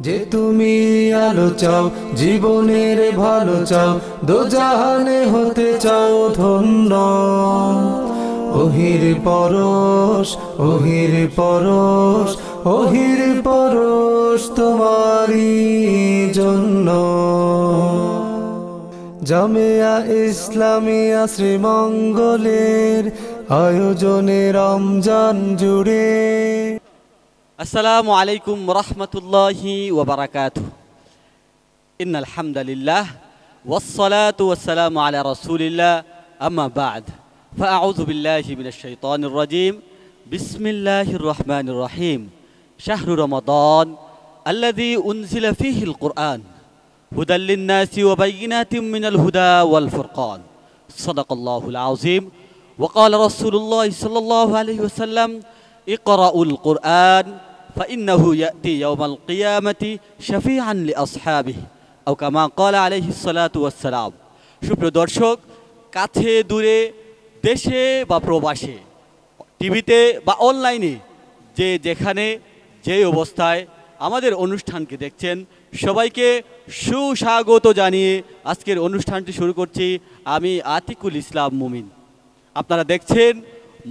যে তুমি আলো চাও, জীবনের ভালো চাও, দোজাহানে হতে চাও ধন্য। ওহির পরশ, ওহির পরশ, ওহির পরশ তোমারই জন্য। জামিয়া ইসলামিয়া শ্রীমঙ্গলের আয়োজনে রমজান জুড়ে। আসসালামু আলাইকুম রহমতুল্লাহি ওয়া বারাকাতুহু। ইন্নাল হামদালিল্লাহ ওয়াসসালাতু ওয়াসসালামু আলা রাসূলিল্লাহ, আম্মা বা'দ। ফাআউযু বিল্লাহি মিনাশ শাইতানির রাজীম। বিসমিল্লাহির রহমানির রহিম। শাহরু রমাদান আল্লাযী উনজিলা ফীহিল কুরআন হুদাল লিন-নাসি ওয়া বায়িনাতিম মিনাল হুদা ওয়াল ফুরকান। সাদাকাল্লাহুল আযীম। ওয়া ক্বালা রাসূলুল্লাহ সাল্লাল্লাহু আলাইহি ওয়াসাল্লাম ইকরাউল কুরআন فإنه يأتي يوم القيامة شفيعا لأصحابه أو كما قال عليه الصلاة والسلام। সুপ্রিয় দর্শক, কাছে দূরে, দেশে বা প্রবাসে, টিভিতে বা অনলাইনে, যে যেখানে যে অবস্থায় আমাদের অনুষ্ঠানকে দেখছেন, সবাইকে সুস্বাগত জানিয়ে আজকের অনুষ্ঠানটি শুরু করছি আমি আতিকুল ইসলাম মুমিন। আপনারা দেখছেন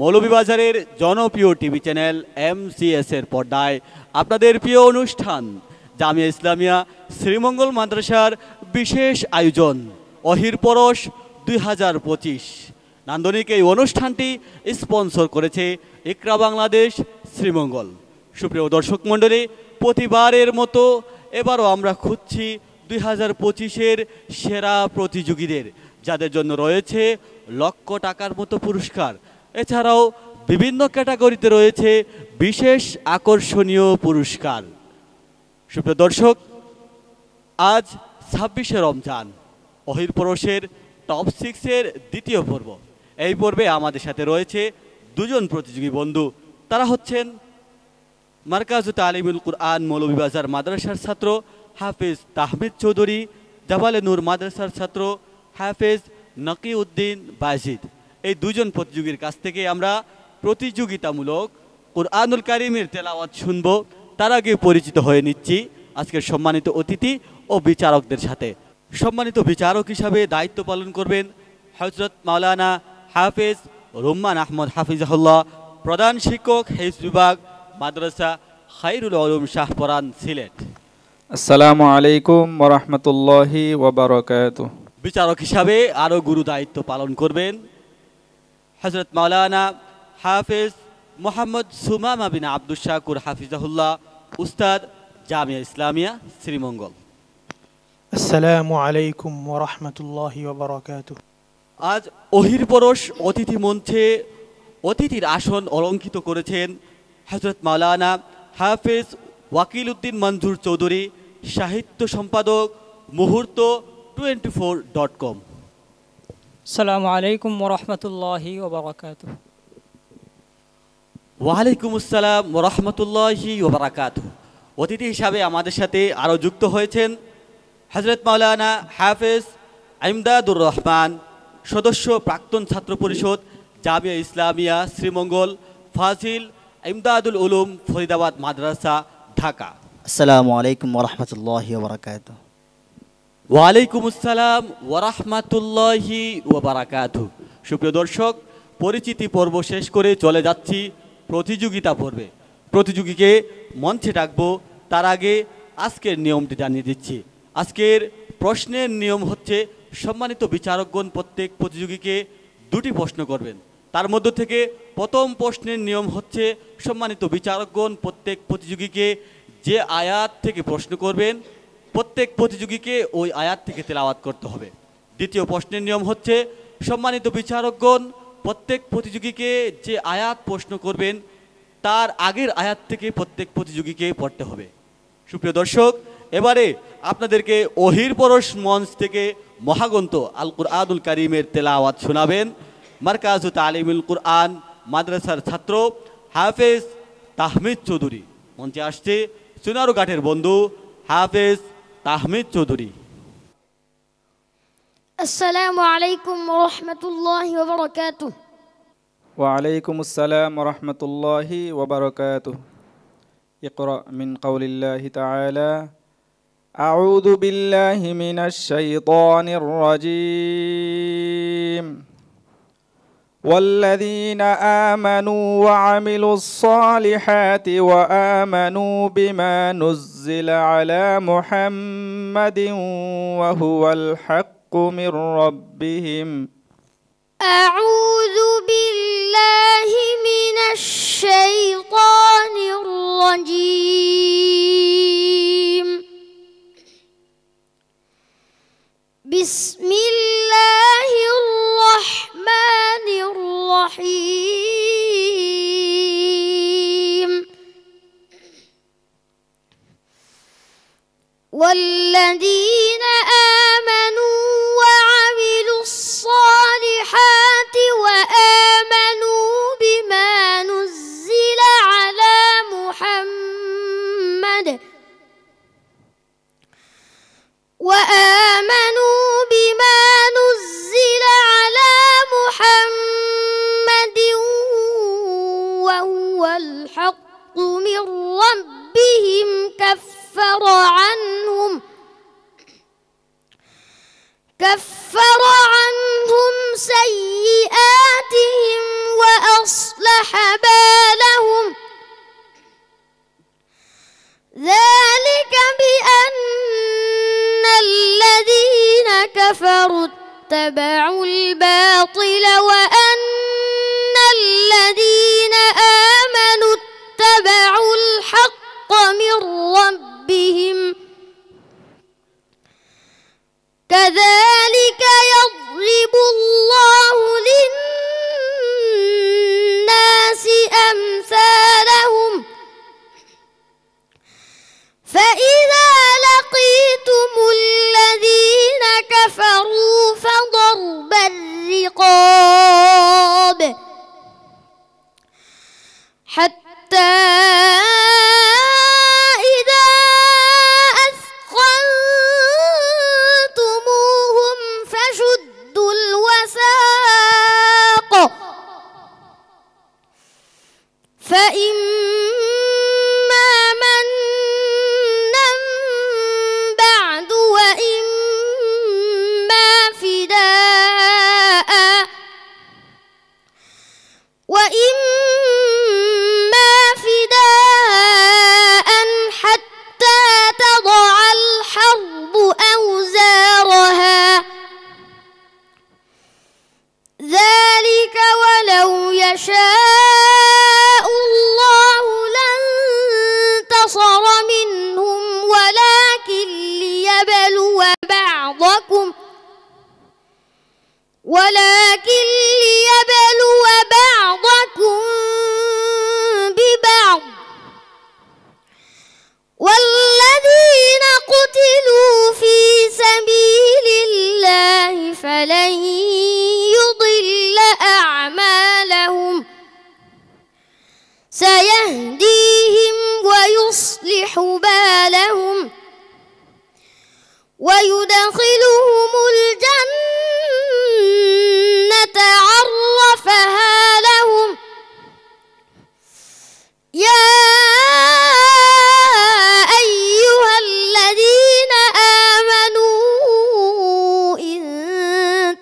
মৌলভীবাজারের জনপ্রিয় টিভি চ্যানেল MCS এর পর্দায় আপনাদের প্রিয় অনুষ্ঠান জামিয়া ইসলামিয়া শ্রীমঙ্গল মাদ্রাসার বিশেষ আয়োজন ওহির পরশ 2025। নান্দনিক এই অনুষ্ঠানটি স্পন্সর করেছে ইকরা বাংলাদেশ শ্রীমঙ্গল। সুপ্রিয় দর্শক মণ্ডলী, প্রতিবারের মতো এবারও আমরা খুঁজছি 2025-এর সেরা প্রতিযোগীদের, যাদের জন্য রয়েছে লক্ষ টাকার মতো পুরস্কার। এছাড়াও বিভিন্ন ক্যাটাগরিতে রয়েছে বিশেষ আকর্ষণীয় পুরস্কার। সুপ্রিয় দর্শক, আজ 26শে রমজান, ওহির পরশের টপ 6-এর দ্বিতীয় পর্ব। এই পর্বে আমাদের সাথে রয়েছে দুজন প্রতিযোগী বন্ধু। তারা হচ্ছেন মারকাজু তালিমুল কুরআন মৌলভীবাজার মাদ্রাসার ছাত্র হাফেজ তাহমিদ চৌধুরী, জাবালে নূর মাদ্রাসার ছাত্র হাফেজ নকিউদ্দিন বাজিদ। এই দুজন প্রতিযোগীর কাছ থেকে আমরা প্রতিযোগিতামূলক কুরআনুল কারীমের তেলাওয়াত শুনব। তার আগে পরিচিত হয়ে নিচ্ছি আজকের সম্মানিত অতিথি ও বিচারকদের সাথে। সম্মানিত বিচারক হিসাবে দায়িত্ব পালন করবেন হযরত মাওলানা হাফেজ রুম্মান আহমদ হাফিজাহুল্লাহ, প্রধান শিক্ষক হিফজ বিভাগ, মাদ্রাসা খায়রুল উলুম শাহপরান, সিলেট। আসসালামু আলাইকুম ওয়া রাহমাতুল্লাহি ওয়া বারাকাতুহু। বিচারক হিসাবে আরও গুরু দায়িত্ব পালন করবেন হযরত মাওলানা হাফেজ মোহাম্মদ সুমামা বিন আব্দুস শাকুর হাফিজাহুল্লাহ, উস্তাদ, জামিয়া ইসলামিয়া শ্রীমঙ্গল। আসসালামু আলাইকুম ওয়া রাহমাতুল্লাহি ওয়া বারাকাতুহু। আজ ওহির পরশ অতিথি মঞ্চে অতিথির আসন অলঙ্কিত করেছেন হযরত মাওলানা হাফেজ ওয়াকিল উদ্দিন মঞ্জুর চৌধুরী, সাহিত্য সম্পাদক, মুহূর্ত 24.com। আসসালামু আলাইকুম ওয়া রাহমাতুল্লাহি ওয়া বারাকাতুহু। ওয়ালাইকুম আসসালাম ওয়া রাহমাতুল্লাহি ওয়া বারাকাতুহু। অতিথি হিসাবে আমাদের সাথে আরও যুক্ত হয়েছেন হযরত মাওলানা হাফেজ ইমদাদুর রহমান, সদস্য, প্রাক্তন ছাত্র পরিষদ, জামিয়া ইসলামিয়া শ্রীমঙ্গল, ফাজিল ইমদাদুল উলুম ফরিদাবাদ মাদ্রাসা, ঢাকা। আসসালামু আলাইকুম ওয়া রাহমাতুল্লাহি ওয়া বারাকাতুহু। ওয়ালাইকুম আসসালাম ওয়া রাহমাতুল্লাহি ওয়া বারাকাতুহু। সুপ্রিয় দর্শক, পরিচিতি পর্ব শেষ করে চলে যাচ্ছি প্রতিযোগিতা পর্বে। প্রতিযোগীকে মঞ্চে ডাকবো, তার আগে আজকের নিয়মটি জানিয়ে দিচ্ছি। আজকের প্রশ্নের নিয়ম হচ্ছে, সম্মানিত বিচারকগণ প্রত্যেক প্রতিযোগীকে দুটি প্রশ্ন করবেন। তার মধ্য থেকে প্রথম প্রশ্নের নিয়ম হচ্ছে, সম্মানিত বিচারকগণ প্রত্যেক প্রতিযোগীকে যে আয়াত থেকে প্রশ্ন করবেন, প্রত্যেক প্রতিযোগীকে ওই আয়াত থেকে তেলাওয়াত করতে হবে। দ্বিতীয় প্রশ্নের নিয়ম হচ্ছে, সম্মানিত বিচারকগণ প্রত্যেক প্রতিযোগীকে যে আয়াত প্রশ্ন করবেন, তার আগের আয়াত থেকে প্রত্যেক প্রতিযোগীকে পড়তে হবে। সুপ্রিয় দর্শক, এবারে আপনাদেরকে ওহির পরশ মঞ্চ থেকে মহাগ্রন্থ আল কুরআনুল কারীমের তেলাওয়াত শোনাবেন মারকাজু তালিমুল কুরআন মাদ্রাসার ছাত্র হাফেজ তাহমিদ চৌধুরী। মঞ্চে আসছে চুনারুঘাটের বন্ধু হাফেজ তাহমিদ চৌধুরী। আসসালামু আলাইকুম ওয়া রাহমাতুল্লাহি ওয়া বারাকাতুহু। ওয়া আলাইকুম আসসালাম ওয়া রাহমাতুল্লাহি ওয়া বারাকাতুহু। ইকরা মিন কাউলিল্লাহি তাআলা أعوذ بالله من الشيطان الرجيم والذين آمنوا وعملوا الصالحات وآمنوا بما نزل على محمد وهو الحق من ربهم أعوذ بالله من الشيطان الرجيم بسم الله الرحمن الرحيم والذين آمنوا وعملوا الصالحات وآمنوا بما نزل على محمد وهو الحق من ربهم كفر عنهم سيئاتهم وأصلح بالهم ذلك بأن الذين كفروا اتبعوا الباطل وأن الذين آمنوا اتبعوا الحق من ربهم كذلك يضرب الله للناس أمثالهم فإذا لقيتم الذين كفروا فضرب الرقاب حتى إذا أثخنتموهم فشدوا الوثاق فإما منا بعد وإما فداء حتى تضع الحرب أوزارها ذلك ولو يشاء الله لانتصر منهم ولكن ليبلو بعضكم ببعض والذين قتلوا في سبيل الله فلن يضل أعمالهم سيهديهم ويصلح بالهم ويدخلهم الجنة عرفها لهم يا أيها الذين آمنوا إن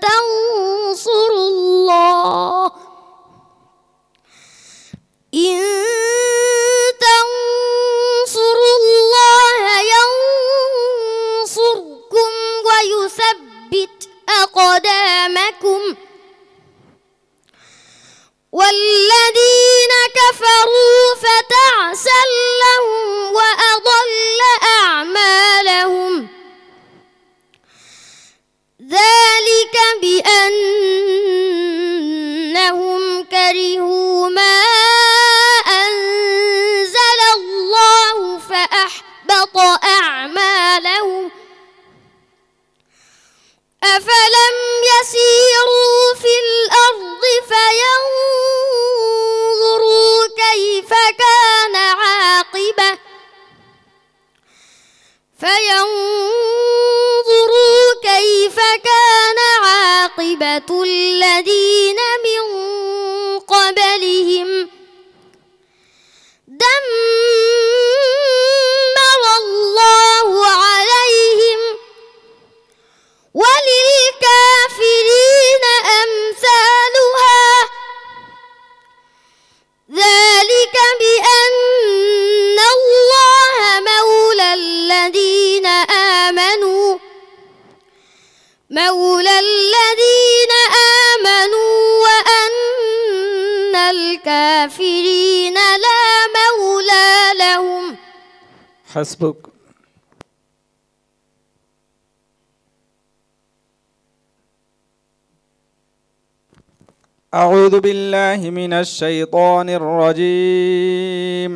تنصروا الله ينصركم ويثبت أقدامكم والذين كفروا فتعسا لهم وأضل أعمالهم ذلك بأنهم كرهوا ما أنزل الله فأحبط أعمالهم أفلم يسيروا في الأرض فينظروا كيف كان عاقبة الذين من قبلهم دمر الله عليهم حسبك. أعوذ بالله من الشيطان الرجيم.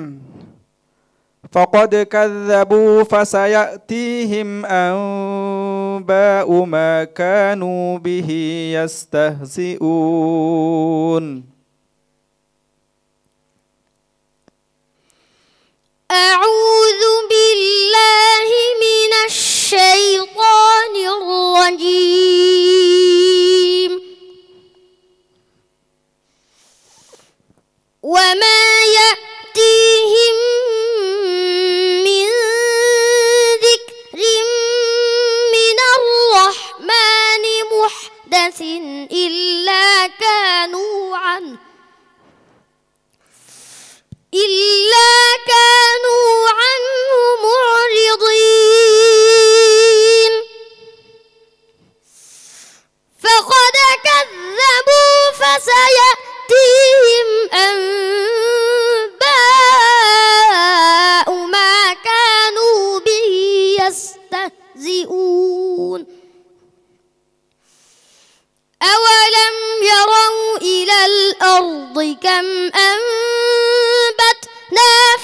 فقد كذبوا فسيأتيهم أنباء ما كانوا به يستهزئون. أعوذ بالله من الشيطان الرجيم. وما يأتيهم من ذكر من الرحمن محدث إلا كانوا عنه معرضين. فقد كذبوا فسيأتيهم أنباء ما كانوا به يستهزئون. أولم يروا إلى الأرض كم أنبتنا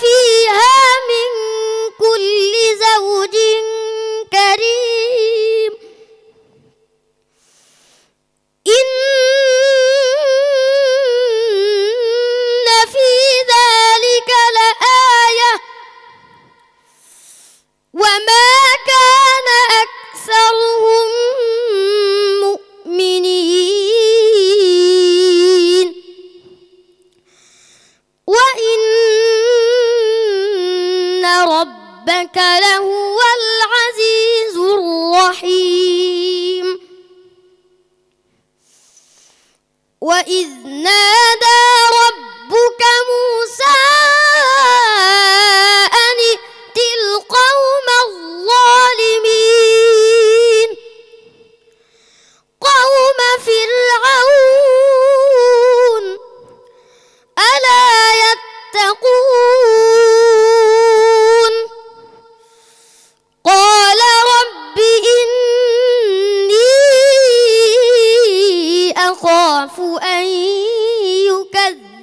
فيها من كل زوج كريم. إن في ذلك لآية وما كان أكثرهم مؤمنين وإن ربك لهو العزيز الرحيم. وإذ نادى ربك موسى أن ائت القوم الظالمين قوم فرعون ألا يتقون. قال رب إني أخاف أن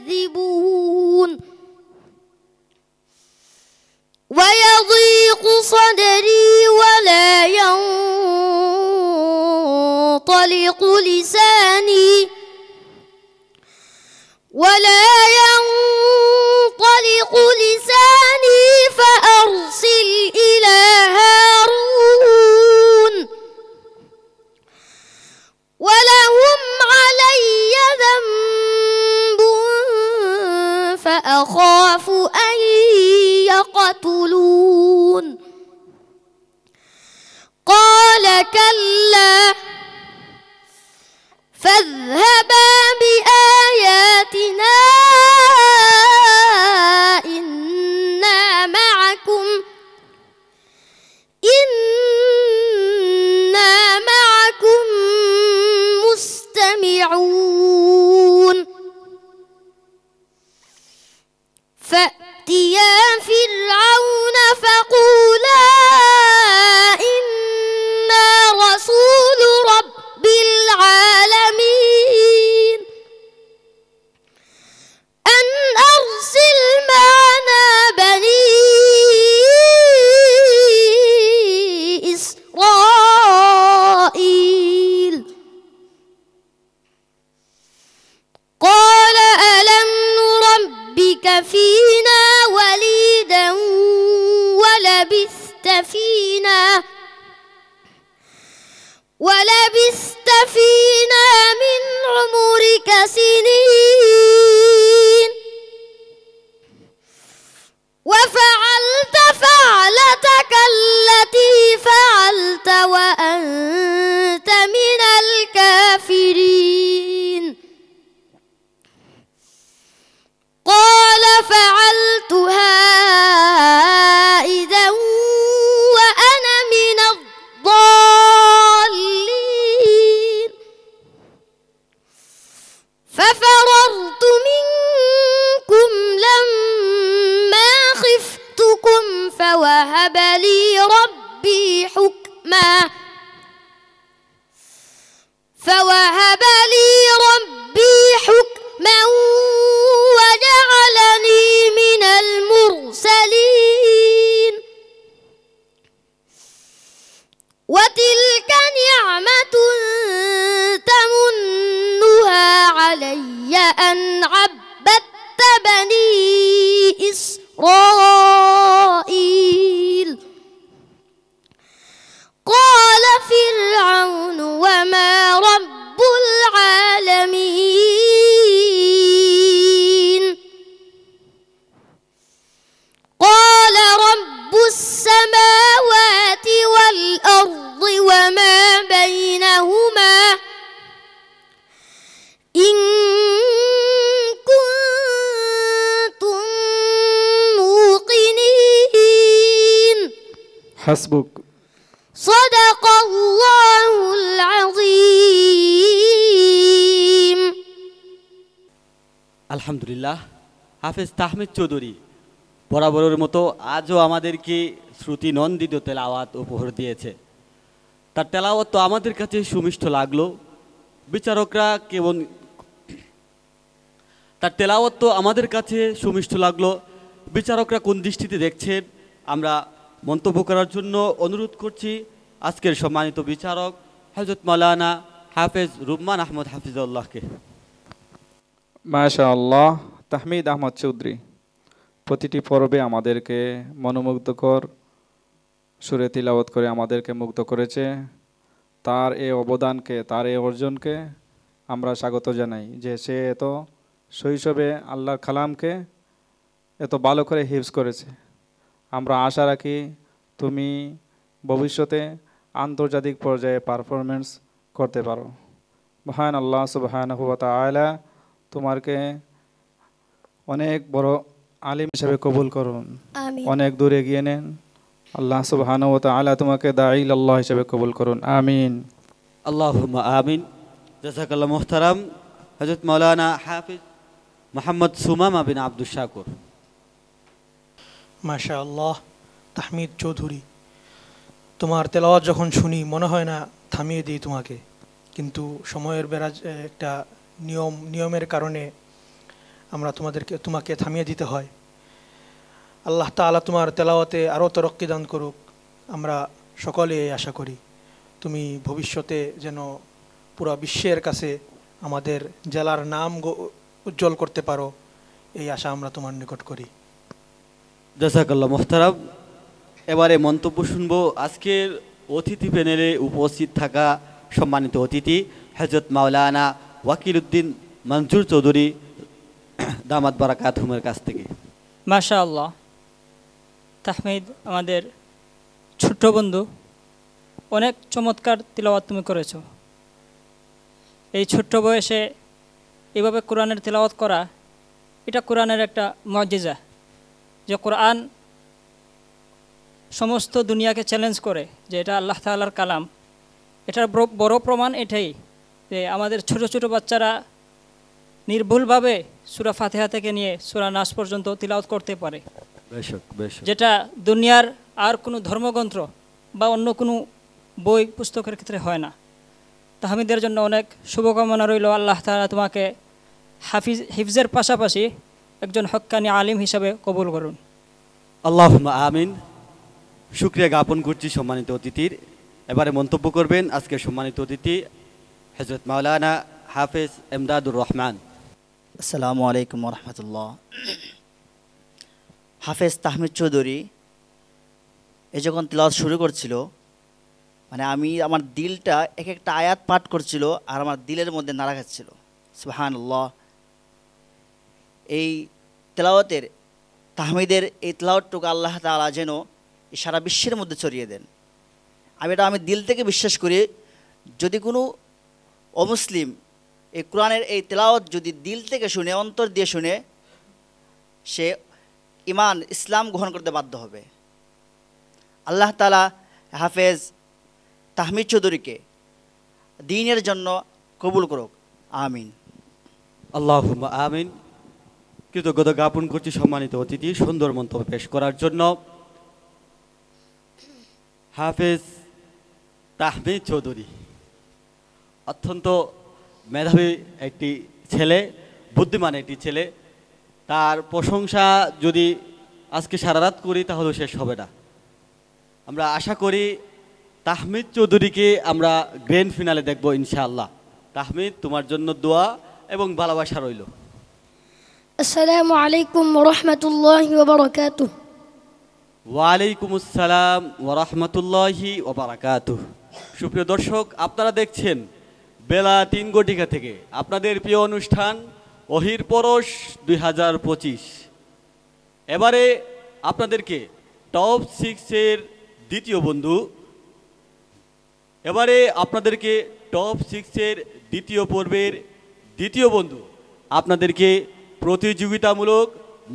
يكذبون ويضيق صدري ولا ينطلق لساني فأرسل إلى هارون ولهم علي ذنب فأخاف أن يقتلون. قال كلا فاذهبا بآياتنا إنا معكم مستمعون. فأتيا فرعون فقولا إنا رسول رب العالمين أن أرسل معنا بني إسرائيل. قال ألم نربك فينا وليدا ولبثت فينا من عمرك سنين وفعلت فعلتك التي فعلت وأنت من الكافرين. قال فعلتها إذا وأنا من الضالين. ففررت منكم لما خفتكم فوهب ربي حكما فوهب لي ربي حكما وجعلني من المرسلين وتلك نعمة تمنها علي أن عبدت بني إسرائيل قال فرعون وما رب العالمين قال رب السماوات والأرض وما بينهما إن كنتم موقنين حسبك. صدق الله العظيم আলহামদুলিল্লাহ। হাফেজ তাহমিদ চৌধুরী বরাবরের মতো আজও আমাদেরকে শ্রুতি নন্দিত তেলাওয়াত উপহার দিয়েছে। তার তেলাওয়াত তো আমাদের কাছে সুমিষ্ট লাগলো, বিচারকরা কেমন তার তেলাওয়াত তো আমাদের কাছে সুমিষ্ট লাগলো, বিচারকরা কোন দৃষ্টিতে দেখছেন আমরা মন্তব্য করার জন্য অনুরোধ করছি আজকের সম্মানিত বিচারক হযরত মাওলানা হাফেজ রুম্মান আহমদ হাফিজুল্লাহকে। মাশাআল্লাহ। তাহমিদ আহমদ চৌধুরী প্রতিটি পর্বে আমাদেরকে মনোমুগ্ধকর সুরে তিলাওয়াত করে আমাদেরকে মুগ্ধ করেছে। তার এই অবদানকে, তার এই অর্জনকে আমরা স্বাগত জানাই, যে সে এত শৈশবে আল্লাহর কালামকে এত ভালো করে হিফজ করেছে। আমরা আশা রাখি তুমি ভবিষ্যতে আন্তর্জাতিক পর্যায়ে পারফরমেন্স করতে পারো। মহান আল্লাহ সুবহানাহু ওয়া তাআলা তোমাকে অনেক বড় আলিম হিসেবে কবুল করুন, আমিন অনেক দূরে এগিয়ে নেন। আল্লাহ সুবহানাহু ওয়া তাআলা তোমাকে দাঈল আল্লাহ হিসেবে কবুল করুন, আমিন। আল্লাহুম্মা আমিন। জাযাকাল্লাহ মুহতারাম হযরত মাওলানা হাফিজ মোহাম্মদ সুমামা বিন আব্দুল শাকুর। মাশাআল্লাহ। তাহমিদ চৌধুরী, তোমার তেলাওয়াত যখন শুনি মনে হয় না থামিয়ে দিই তোমাকে, কিন্তু সময়ের একটা নিয়মের কারণে আমরা তোমাকে থামিয়ে দিতে হয়। আল্লাহ তাআলা তোমার তেলাওয়াতে আরও তরক্কি দান করুক, আমরা সকলে এই আশা করি। তুমি ভবিষ্যতে যেন পুরো বিশ্বের কাছে আমাদের জেলার নাম উজ্জ্বল করতে পারো, এই আশা আমরা তোমার নিকট করি। জাযাকাল্লাহ মুহতারাম। এবারে মন্তব্য শুনবো আজকের অতিথি প্যানেলে উপস্থিত থাকা সম্মানিত অতিথি হযরত মাওলানা ওয়াকিলউদ্দিন মনজুর চৌধুরী দামাত বারাকাতুহুমের কাছ থেকে। মাশাআল্লাহ। তাহমিদ আমাদের ছোট্ট বন্ধু, অনেক চমৎকার তিলাওয়াত তুমি করেছো। এই ছোট্ট বয়সে এভাবে কোরআনের তিলাওয়াত করা, এটা কোরআনের একটা মুজিজা, যে কোরআন সমস্ত দুনিয়াকে চ্যালেঞ্জ করে যে এটা আল্লাহ তাআলার কালাম। এটার বড় প্রমাণ এটাই যে আমাদের ছোট ছোট বাচ্চারা নির্ভুলভাবে সূরা ফাতিহা থেকে নিয়ে সূরা নাস পর্যন্ত তিলাওয়াত করতে পারে, যেটা দুনিয়ার আর কোনো ধর্মগ্রন্থ বা অন্য কোনো বই পুস্তকের ক্ষেত্রে হয় না। তাহমিদের জন্য অনেক শুভকামনা রইল। আল্লাহ তাআলা তোমাকে হিফজের পাশাপাশি একজন হক্কানি আলিম হিসাবে কবুল করুন। আল্লাহুম্মা আমিন। শুকরিয়া জ্ঞাপন করছি সম্মানিত অতিথির। এবারে মন্তব্য করবেন আজকের সম্মানিত অতিথি হযরত মাওলানা হাফেজ এমদাদুর রহমান। আসসালামু আলাইকুম ওয়া রাহমাতুল্লাহ। হাফেজ তাহমিদ চৌধুরী যখন তিলাওয়াত শুরু করছিল, মানে আমার দিলটা এক একটা আয়াত পাঠ করছিল আর আমার দিলের মধ্যে নাড়া খাচ্ছিল। সুবহানাল্লাহ। এই তেলাওয়াতের তাহমিদের এই তেলাওয়াতটুকু আল্লাহ তাআলা যেন সারা বিশ্বের মধ্যে ছড়িয়ে দেন। আমি দিল থেকে বিশ্বাস করি, যদি কোনো অমুসলিম এই কোরআনের এই তেলাওয়াত যদি দিল থেকে শুনে, অন্তর দিয়ে শুনে, সে ইমান ইসলাম গ্রহণ করতে বাধ্য হবে। আল্লাহ তাআলা হাফেজ তাহমিদ চৌধুরীকে দ্বীনের জন্য কবুল করুক, আমিন। আল্লাহুম্মা আমিন। কৃতজ্ঞতা জ্ঞাপন করছি সম্মানিত অতিথি সুন্দর মন্তব্য পেশ করার জন্য। হাফেজ তাহমিদ চৌধুরী। অত্যন্ত মেধাবী একটি ছেলে, বুদ্ধিমান একটি ছেলে। তার প্রশংসা যদি আজকে সারা রাত করি তাহলেও শেষ হবে না। আমরা আশা করি তাহমিদ চৌধুরীকে আমরা গ্র্যান্ড ফিনালে দেখব ইনশাআল্লাহ। তাহমিদ, তোমার জন্য দোয়া এবং ভালোবাসা রইল। السلام عليكم ورحمة الله وبركاته. ওয়ালাইকুম আসসালাম ওরহমতুল্লাহি ওবারাকাতুহ। সুপ্রিয় দর্শক, আপনারা দেখছেন বেলা 3 ঘটিকা থেকে আপনাদের প্রিয় অনুষ্ঠান ওহির পরশ 2025। এবারে আপনাদেরকে টপ 6-এর দ্বিতীয় বন্ধু পর্বের দ্বিতীয় বন্ধু আপনাদেরকে প্রতিযোগিতামূলক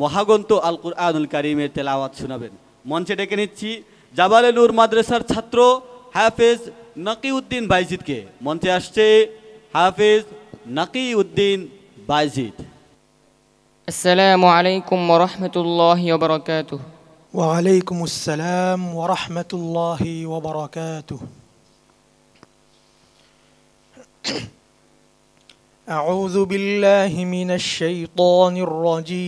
মহাগ্রন্থ আল কুরআনুল কারীমের তেলাওয়াত শোনাবেন। মঞ্চে ডেকে নিচ্ছি জাবালে নূর মাদ্রাসার ছাত্র হাফেজ নাকিউদ্দিন বাইজিদকে। মঞ্চে আসছে হাফেজ নাকিউদ্দিন বাইজিদ। السلام عليكم ورحمة الله وبركاته. وعليكم السلام ورحمة الله وبركاته. أعوذ بالله من الشيطان الرجيم.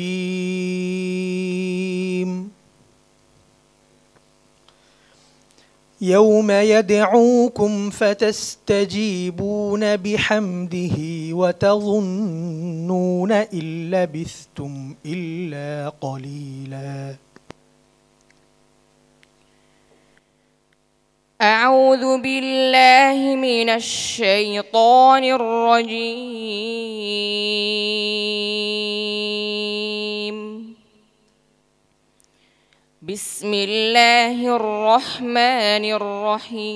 يوم يدعوكم فتستجيبون بحمده وتظنون إن لبثتم إلا قليلا. أعوذ بالله من الشيطان الرجيم. بسم الله الرحمن الرحيم.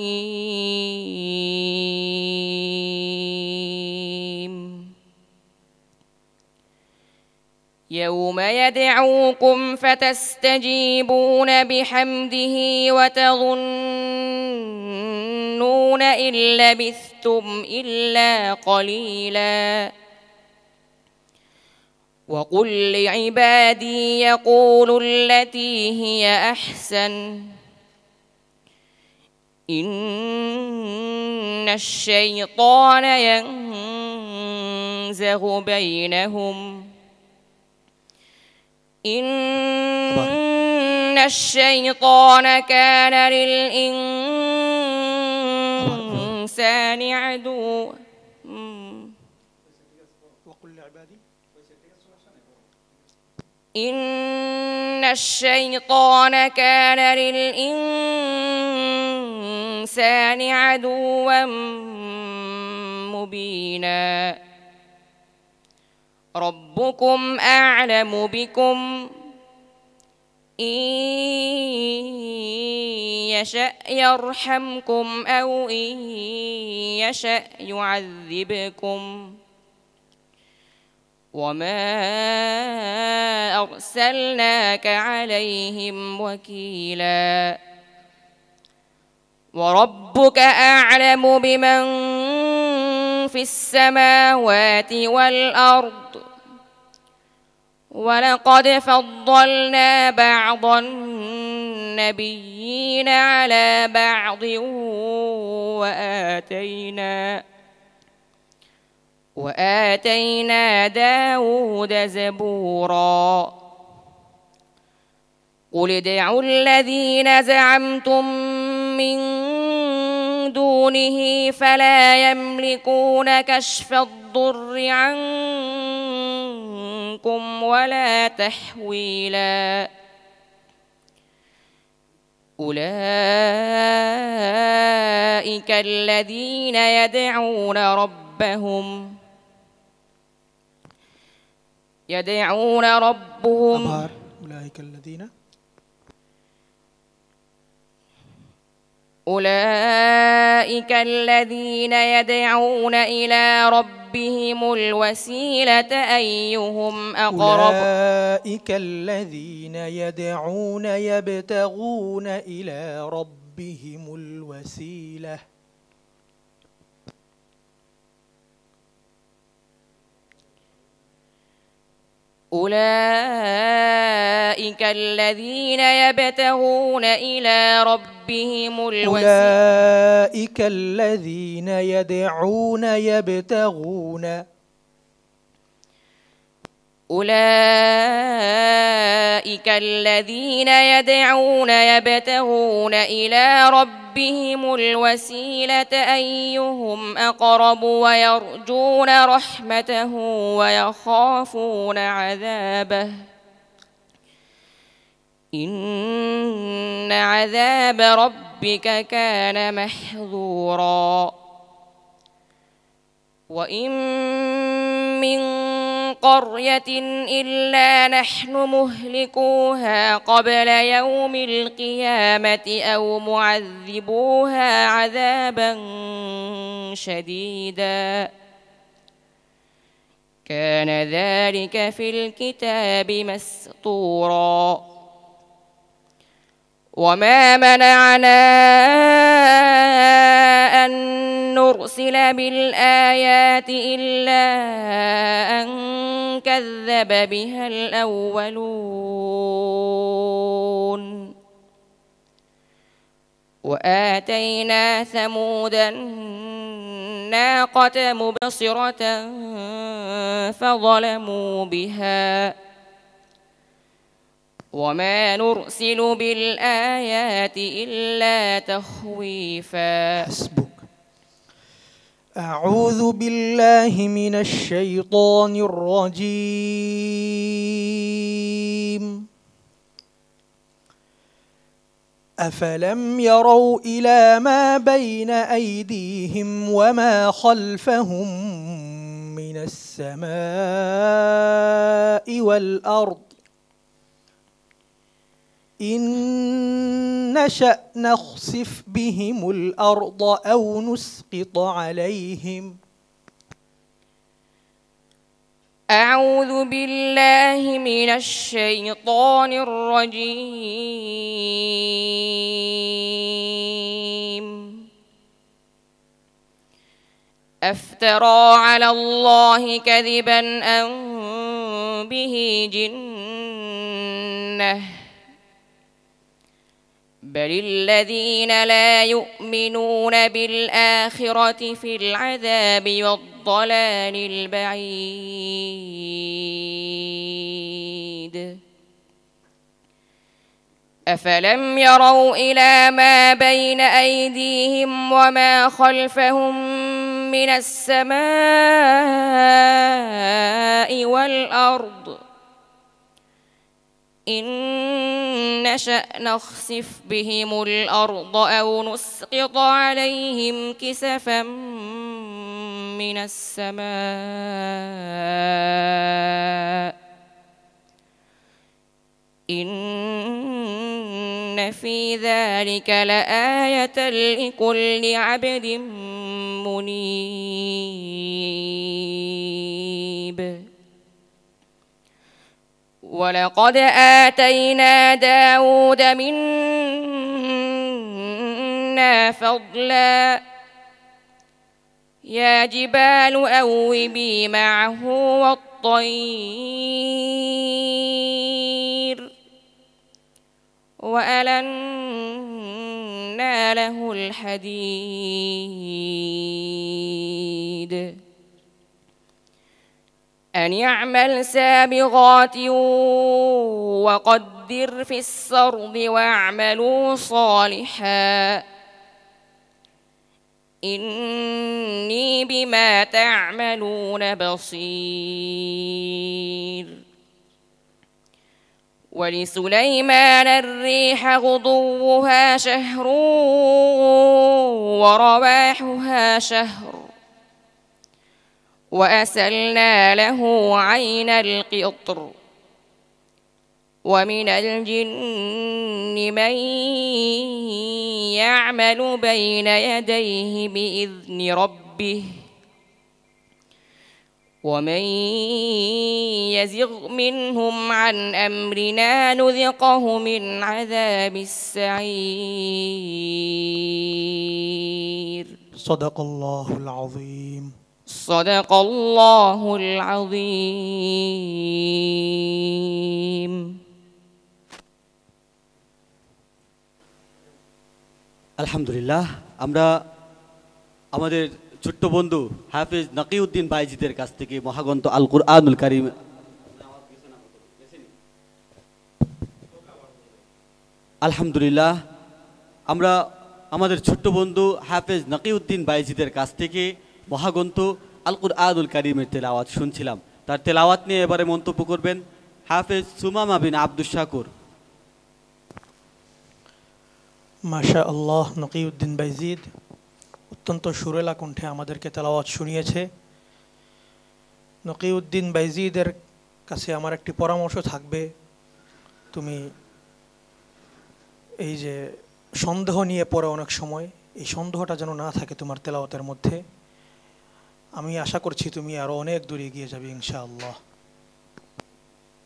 يوم يدعوكم فتستجيبون بحمده وتظنون إن لبثتم إلا قليلا. وقل لعبادي يقولوا التي هي أحسن إن الشيطان ينزغ بينهم إن الشيطان كان للإنسان عدوا. إن الشيطان كان للإنسان عدوا مبينا. ربكم أعلم بكم إن يشأ يرحمكم أو إن يشأ يعذبكم وما أرسلناك عليهم وكيلا. وربك أعلم بمن في السماوات والأرض ولقد فضلنا بعض النبيين على بعض وآتينا داود زبورا. قل ادعوا الذين زعمتم من دونه فلا يملكون كشف الضر عنكم ولا تحويلا. أولئك الذين يدعون ربهم أولئك الذين يدعون إلى ربهم الوسيلة أيهم أقرب. أولئك الذين يدعون يبتغون إلى ربهم الوسيلة. أولئك أولئك الذين يبتغون إلى ربهم الوسيلة أولئك الذين يدعون يبتغون أولئك الذين يدعون يبتغون إلى ربهم الوسيلة أيهم أقرب ويرجون رحمته ويخافون عذابه إن عذاب ربك كان محذورا وإن من قرية إلا نحن مهلكوها قبل يوم القيامة أو معذبوها عذابا شديدا كان ذلك في الكتاب مسطورا وما منعنا أن نرسل بالآيات إلا أن كذب بها الأولون وآتينا ثمود الناقة مبصرة فظلموا بها وما نرسل بالآيات إلا تخويفا. حسبك. أعوذ بالله من الشيطان الرجيم. أفلم يروا إلى ما بين أيديهم وما خلفهم من السماء والأرض إن نشأ نخسف بهم الأرض أو نسقط عليهم. أعوذ بالله من الشيطان الرجيم. أفترى على الله كذبا أم به جنة بل الذين لا يؤمنون بالآخرة في العذاب والضلال البعيد. أفلم يروا إلى ما بين أيديهم وما خلفهم من السماء والأرض إن نشأ نخسف بهم الأرض أو نسقط عليهم كسفا من السماء إن في ذلك لآية لكل عبد منيب. ولقد آتينا داود منا فضلا يا جبال أوبي معه والطير وألنا له الحديد أن يعمل سابغات وقدر في السرد واعملوا صالحا إني بما تعملون بصير. ولسليمان الريح غدوها شهر ورواحها شهر وأسلنا له عين القطر ومن الجن من يعمل بين يديه بإذن ربه ومن يزغ منهم عن أمرنا نذقه من عذاب السعير. صدق الله العظيم. صدق الله العظيم. আলহামদুলিল্লাহ, আমরা আমাদের ছোট্ট বন্ধু হাফেজ নাকিউদ্দিন বাইজিদের কাছ থেকে মহাগ্রন্থ আল কুরআনুল কারীম আলহামদুলিল্লাহ আমরা আমাদের ছোট্ট বন্ধু হাফেজ নাকিউদ্দিন বাইজিদের কাছ থেকে মহাগ্রন্থ আল কুরআনুল কারীমের তেলাওয়াত শুনছিলাম। তার তেলাওয়াত নিয়ে এবারে মন্তব্য করবেন হাফেজ সুমামা বিন আব্দুস শাকুর। মাশা আল্লাহ, নকিউদ্দিন বাইজিদ অত্যন্ত সুরেলা কণ্ঠে আমাদেরকে তেলাওয়াত শুনিয়েছে। নকিউদ্দিন বাইজিদের কাছে আমার একটি পরামর্শ থাকবে, তুমি এই যে সন্দেহ নিয়ে পড়ে অনেক সময়, এই সন্দেহটা যেন না থাকে তোমার তেলাওয়াতের মধ্যে। আমি আশা করছি তুমি আরো অনেক দূরে এগিয়ে যাবে ইনশাআল্লাহ।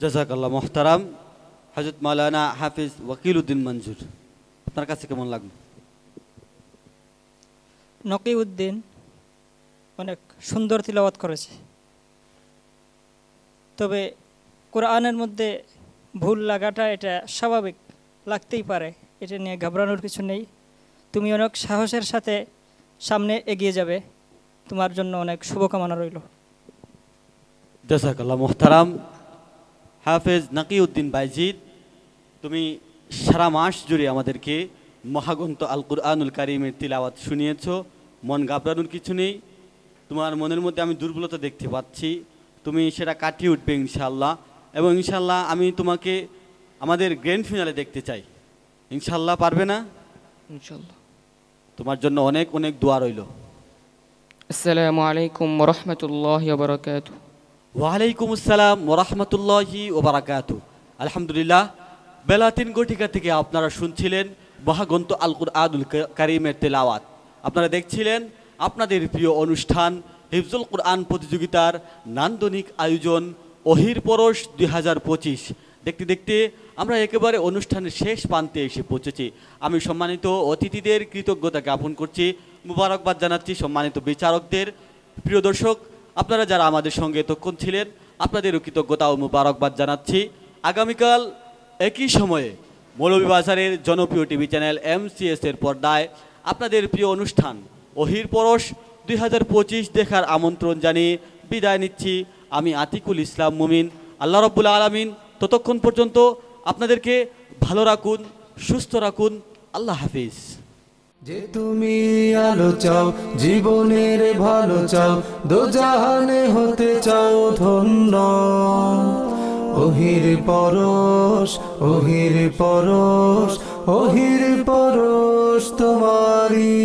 জাযাকাল্লাহ মুহতারাম। হযরত মাওলানা হাফেজ ওয়াকিলউদ্দিন মঞ্জুর, আপনার কাছে কেমন লাগলো? নকিউদ্দিন অনেক সুন্দর তিলাওয়াত করেছে, তবে কোরআনের মধ্যে ভুল লাগাটা এটা স্বাভাবিক, লাগতেই পারে, এটা নিয়ে ঘাবড়ানোর কিছু নেই। তুমি অনেক সাহসের সাথে সামনে এগিয়ে যাবে, তোমার জন্য অনেক শুভকামনা রইল। জাযাকাল্লাহ মুহতারাম। হাফেজ নাকিউদ্দিন বাইজিদ, তুমি সারা মাস জুড়ে আমাদেরকে মহাগ্রন্থ আল কুরআনুল কারীমের তিলাওয়াত শুনিয়েছো। মন ঘাবড়ানোর কিছু নেই, তোমার মনের মধ্যে আমি দুর্বলতা দেখতে পাচ্ছি, তুমি সেটা কাটিয়ে উঠবে ইনশাআল্লাহ। এবং ইনশাআল্লাহ আমি তোমাকে আমাদের গ্র্যান্ড ফিনালে দেখতে চাই, ইনশাআল্লাহ। পারবে না? ইনশাআল্লাহ। তোমার জন্য অনেক অনেক দোয়া রইল। আসসালামু আলাইকুম ওয়া রাহমাতুল্লাহি ওয়া বারাকাতুহু। ওয়ালাইকুম আসসালাম ওয়া রাহমাতুল্লাহি ওয়া বারাকাতুহু। আলহামদুলিল্লাহ, বেলা 3 ঘটিকা থেকে আপনারা শুনছিলেন মহাগ্রন্থ আল কুরআনুল কারীমের তেলাওয়াত। আপনারা দেখছিলেন আপনাদের প্রিয় অনুষ্ঠান হিফজুল কুরআন প্রতিযোগিতার নান্দনিক আয়োজন ওহির পরশ 2025। দেখতে দেখতে আমরা একেবারে অনুষ্ঠানের শেষ প্রান্তে এসে পৌঁছেছি। আমি সম্মানিত অতিথিদের কৃতজ্ঞতা জ্ঞাপন করছি, মুবারকবাদ জানাচ্ছি সম্মানিত বিচারকদের। প্রিয় দর্শক, আপনারা যারা আমাদের সঙ্গে এতক্ষণ ছিলেন, আপনাদেরও কৃতজ্ঞতা ও মুবারকবাদ জানাচ্ছি। আগামীকাল একই সময়ে মৌলভীবাজারের জনপ্রিয় টিভি চ্যানেল MCS এর পর্দায় আপনাদের প্রিয় অনুষ্ঠান ওহির পরশ 2025 দেখার আমন্ত্রণ জানিয়ে বিদায় নিচ্ছি আমি আতিকুল ইসলাম মুমিন। আল্লাহ রাব্বুল আলামিন ততক্ষণ পর্যন্ত আপনাদেরকে ভালো রাখুন, সুস্থ রাখুন। আল্লাহ হাফিজ। যে তুমি আলো চাও, জীবনের ভালো চাও, দোজাহানে হতে চাও ধন্য। ওহির পরশ, ওহির পরশ, ওহির পরশ তোমারি।